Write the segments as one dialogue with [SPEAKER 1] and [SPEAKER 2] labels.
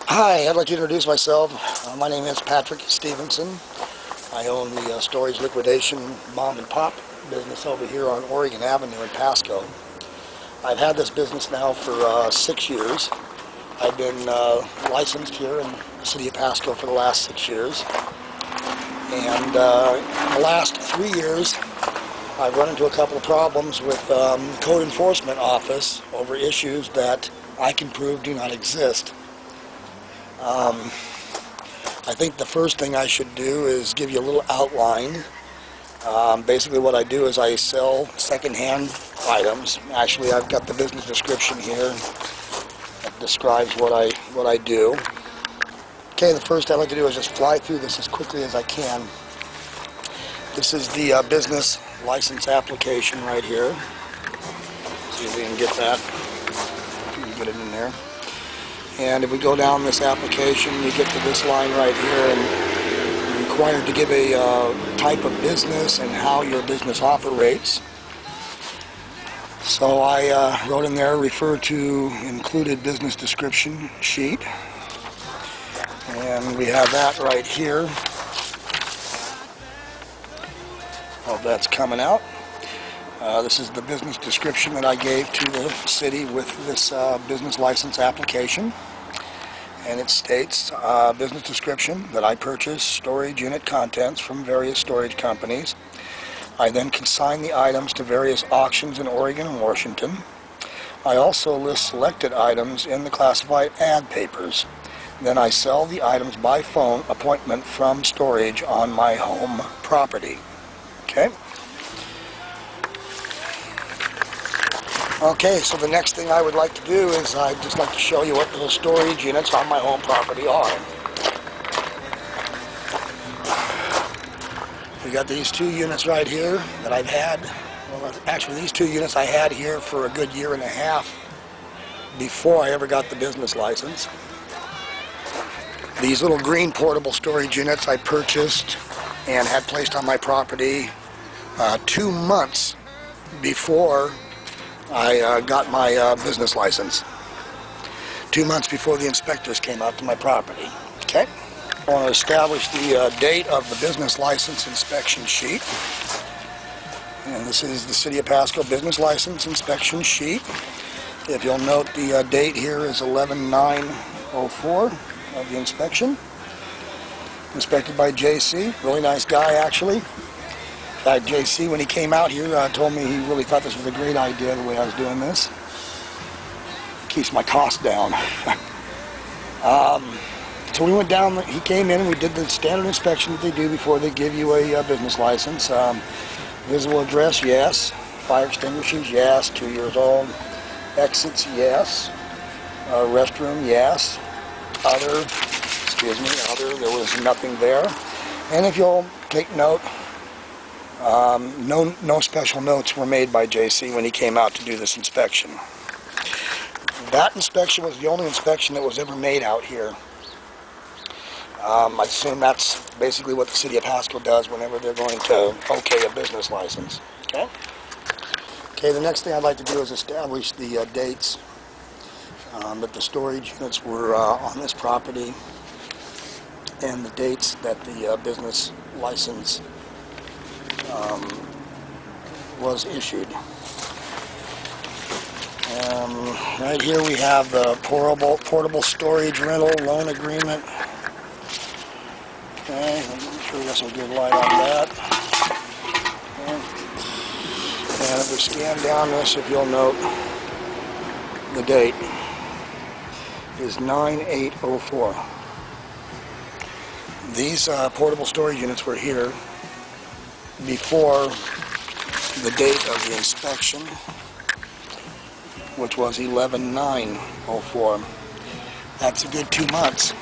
[SPEAKER 1] Hi, I'd like to introduce myself. My name is Patrick Stevenson. I own the storage liquidation mom and pop business over here on Oregon Avenue in Pasco. I've had this business now for 6 years. I've been licensed here in the city of Pasco for the last 6 years. And in the last 3 years, I've run into a couple of problems with code enforcement office over issues that I can prove do not exist. I think the first thing I should do is give you a little outline. Basically what I do is I sell secondhand items. Actually, I've got the business description here that describes what I do. Okay, the first thing I'd like to do is just fly through this as quickly as I can. This is the business license application right here. See if we can get that. We can get it in there. And if we go down this application, we get to this line right here, and you're required to give a type of business and how your business operates. So I wrote in there, refer to included business description sheet. And we have that right here. Hope that's coming out. This is the business description that I gave to the city with this business license application. And it states, business description, that I purchase storage unit contents from various storage companies. I then consign the items to various auctions in Oregon and Washington. I also list selected items in the classified ad papers. Then I sell the items by phone appointment from storage on my home property. Okay? Okay, so the next thing I would like to do is I'd just like to show you what the storage units on my home property are. We got these 2 units right here that I've had. Well, actually, these 2 units I had here for a good 1.5 years before I ever got the business license. These little green portable storage units I purchased and had placed on my property 2 months before I got my business license. 2 months before the inspectors came out to my property. Okay? I want to establish the date of the business license inspection sheet. And this is the City of Pasco business license inspection sheet. If you'll note, the date here is 11/9/04 of the inspection. Inspected by J.C. Really nice guy, actually. In fact, J.C., when he came out here, told me he really thought this was a great idea, the way I was doing this. Keeps my costs down. So we went down, he came in and we did the standard inspection that they do before they give you a business license. Visible address, yes. Fire extinguishers, yes. 2 years old. Exits, yes. Restroom, yes. Other, there was nothing there. And if you'll take note, no special notes were made by J.C. when he came out to do this inspection. That inspection was the only inspection that was ever made out here. I assume that's basically what the City of Pasco does whenever they're going to okay a business license. Okay? Okay, the next thing I'd like to do is establish the dates that the storage units were on this property and the dates that the business license was issued. Right here we have the portable storage rental loan agreement. Okay, I'm sure we got some good light on that. Okay. And if we scan down this, if you'll note, the date is 9/8/04. These portable storage units were here before the date of the inspection, which was 11/9/04. That's a good 2 months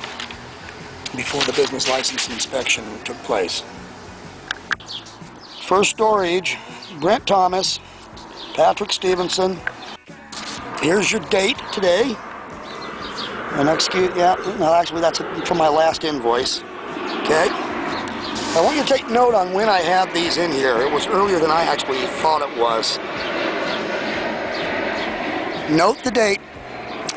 [SPEAKER 1] before the business license inspection took place. First storage, Brent Thomas, Patrick Stevenson. Here's your date today. And actually that's from my last invoice. Okay? I want you to take note on when I had these in here. It was earlier than I actually thought it was. Note the date,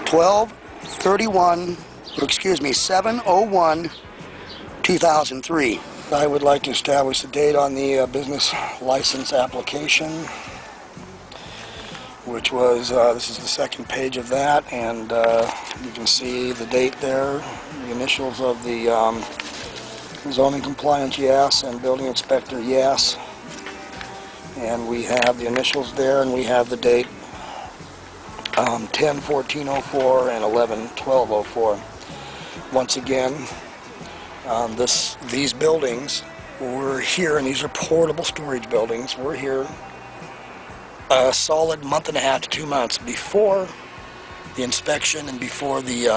[SPEAKER 1] 12/31 excuse me, 7/01/2003. I would like to establish the date on the business license application, which was, this is the second page of that, and you can see the date there, the initials of the zoning compliance, yes, and building inspector, yes. And we have the initials there, and we have the date 10/14/04 and 11/12/04. Once again, these buildings were here, and these are portable storage buildings. We're here a solid month and a half to 2 months before the inspection and before the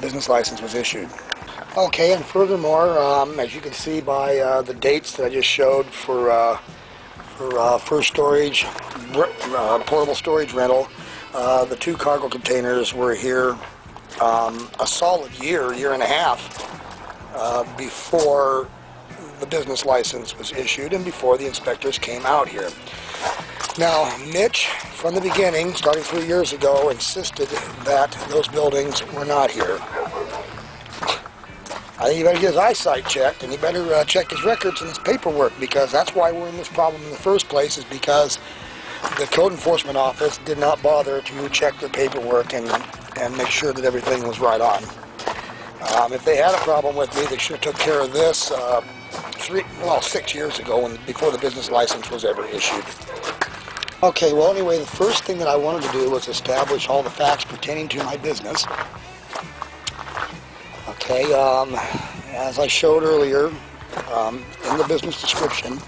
[SPEAKER 1] business license was issued. Okay, and furthermore, as you can see by the dates that I just showed for first storage, portable storage rental, the 2 cargo containers were here a solid year and a half before the business license was issued and before the inspectors came out here. Now, Mitch, from the beginning, starting 3 years ago, insisted that those buildings were not here. I think he better get his eyesight checked, and he better check his records and his paperwork, because that's why we're in this problem in the first place, is because the code enforcement office did not bother to check their paperwork and make sure that everything was right on. If they had a problem with me, they should have took care of this 6 years ago, before the business license was ever issued. Okay, well, anyway, the first thing that I wanted to do was establish all the facts pertaining to my business. Okay, as I showed earlier, in the business description,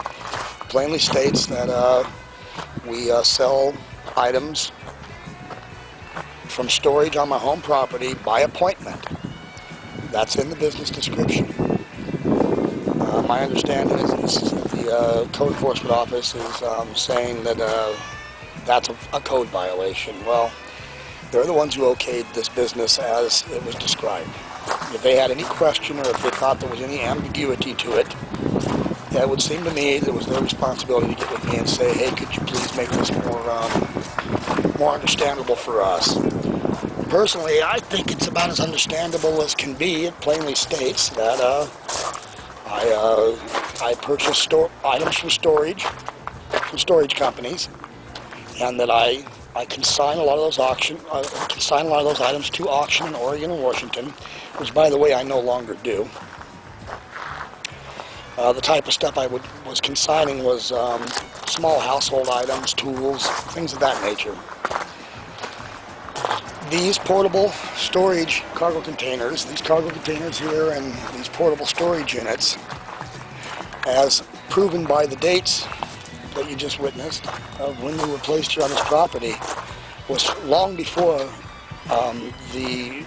[SPEAKER 1] plainly states that we sell items from storage on my home property by appointment. That's in the business description. My understanding is the code enforcement office is saying that that's a code violation. Well, they're the ones who okayed this business as it was described. If they had any question, or if they thought there was any ambiguity to it, it would seem to me that it was their responsibility to get with me and say, hey, could you please make this more understandable for us? Personally, I think it's about as understandable as can be. It plainly states that I purchase items from storage companies, and that I consign a lot of those items to auction in Oregon and Washington, which, by the way, I no longer do. The type of stuff I was consigning was small household items, tools, things of that nature. These portable storage cargo containers, these cargo containers here and these portable storage units, as proven by the dates that you just witnessed of when they were placed here on this property, was long before the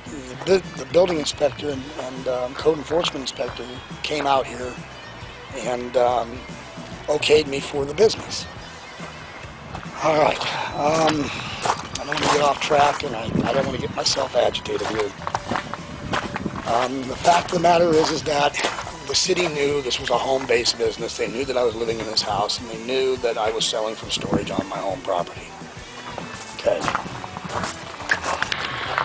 [SPEAKER 1] building inspector and code enforcement inspector came out here and okayed me for the business. All right, I don't want to get off track, and I don't want to get myself agitated here. The fact of the matter is that the city knew this was a home-based business. They knew that I was living in this house, and they knew that I was selling from storage on my home property.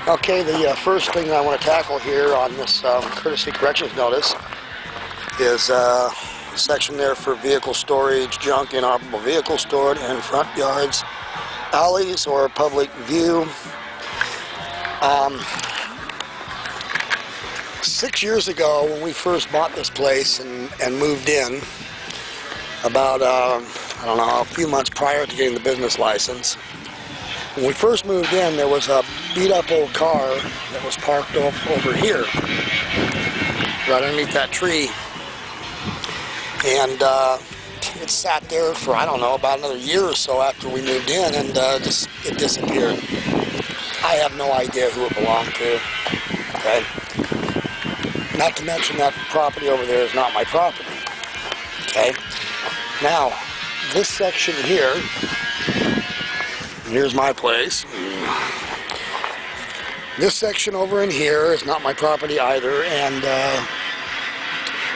[SPEAKER 1] Okay, the first thing I want to tackle here on this courtesy corrections notice is a section there for vehicle storage, junk, inoperable vehicles stored in front yards, alleys, or public view. 6 years ago, when we first bought this place and moved in, about, I don't know, a few months prior to getting the business license, when we first moved in, there was a beat-up old car that was parked over here, right underneath that tree. And it sat there for, I don't know, about another year or so after we moved in, and it disappeared. I have no idea who it belonged to. Okay? Not to mention that property over there is not my property. Okay? Now, this section here, here's my place. This section over in here is not my property either, and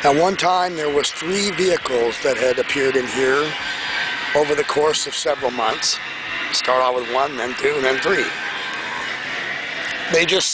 [SPEAKER 1] at one time there was 3 vehicles that had appeared in here over the course of several months. Start out with 1, then 2, and then 3. They just